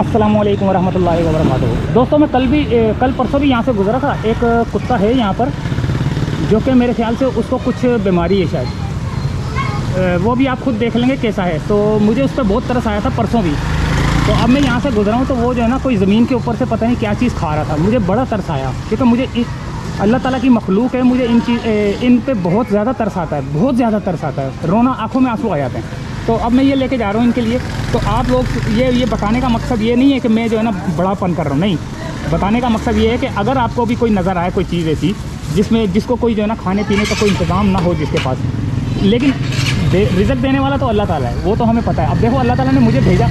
अस्सलामुअलैकुम वरहमतुल्लाहि वबरकातुहू। दोस्तों मैं कल परसों भी यहाँ से गुज़रा था। एक कुत्ता है यहाँ पर जो कि मेरे ख्याल से उसको कुछ बीमारी है शायद, वो भी आप खुद देख लेंगे कैसा है। तो मुझे उस पर बहुत तरस आया था परसों भी। तो अब मैं यहाँ से गुज़रा हूँ तो वो जो है ना कोई ज़मीन के ऊपर से पता नहीं क्या चीज़ खा रहा था। मुझे बड़ा तरस आया क्योंकि मुझे अल्लाह ताला की मखलूक है, मुझे इन पे बहुत ज़्यादा तरस आता है, बहुत ज़्यादा तरस आता है, रोना आँखों में आंसू आ जाते हैं। तो अब मैं ये लेके जा रहा हूँ इनके लिए। तो आप लोग ये बताने का मकसद ये नहीं है कि मैं जो है ना बड़ापन कर रहा हूँ, नहीं। बताने का मकसद ये है कि अगर आपको भी कोई नज़र आए कोई चीज़ ऐसी जिसको कोई जो है ना खाने पीने का कोई इंतज़ाम ना हो जिसके पास, लेकिन रिज़्क देने वाला तो अल्लाह ताला है, वो तो हमें पता है। अब देखो अल्लाह ताला ने मुझे भेजा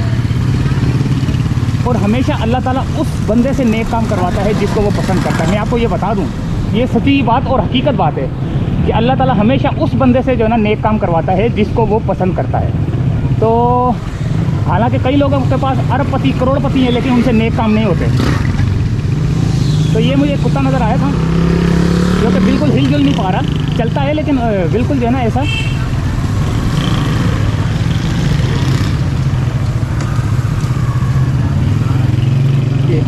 और हमेशा अल्लाह ताला उस बंदे से नेक काम करवाता है जिसको वो पसंद करता है। मैं आपको ये बता दूँ, ये सच्ची बात और हकीकत बात है कि अल्लाह ताला हमेशा उस बंदे से जो है ना नेक काम करवाता है जिसको वो पसंद करता है। तो हालांकि कई लोगों के पास अरबपति करोड़पति हैं लेकिन उनसे नेक काम नहीं होते। तो ये मुझे कुत्ता नज़र आया था जो कि बिल्कुल हिल जुल नहीं पा रहा, चलता है लेकिन बिल्कुल जो है ना ऐसा। ये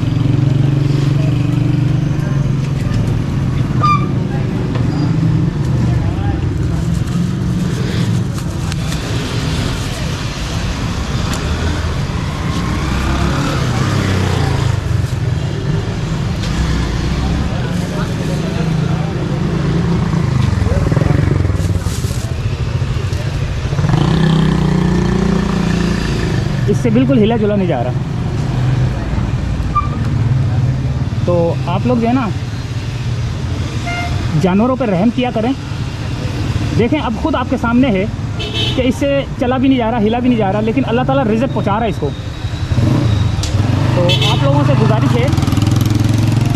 इससे बिल्कुल हिला जुला नहीं जा रहा। तो आप लोग जो है ना जानवरों पर रहम किया करें। देखें अब खुद आपके सामने है कि इससे चला भी नहीं जा रहा, हिला भी नहीं जा रहा, लेकिन अल्लाह ताला रिज़्क पहुंचा रहा है इसको। तो आप लोगों से गुजारिश है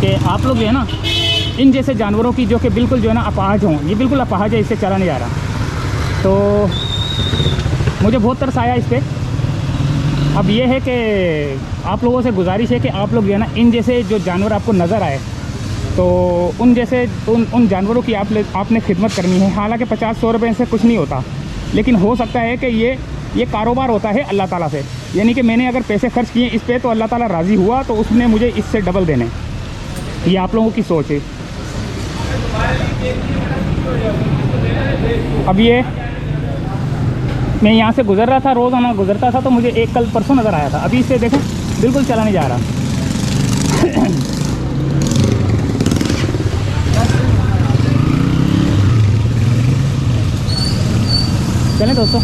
कि आप लोग जो है ना इन जैसे जानवरों की जो कि बिल्कुल जो है ना अपाहज हों, ये बिल्कुल अपाहज है, इससे चला नहीं जा रहा। तो मुझे बहुत तरस आया इस पर। अब ये है कि आप लोगों से गुजारिश है कि आप लोग जो है ना इन जैसे जो जानवर आपको नज़र आए तो उन जानवरों की आपने खिदमत करनी है। हालांकि 50-100 रुपये से कुछ नहीं होता, लेकिन हो सकता है कि ये कारोबार होता है अल्लाह ताला से। यानी कि मैंने अगर पैसे खर्च किए इस पे तो अल्लाह ताला राज़ी हुआ तो उसने मुझे इससे डबल देने। ये आप लोगों की सोच है। अब ये मैं यहाँ से गुज़र रहा था, रोज़ाना गुज़रता था तो मुझे एक कल परसों नज़र आया था। अभी इससे देखें बिल्कुल चला नहीं जा रहा। चलें दोस्तों।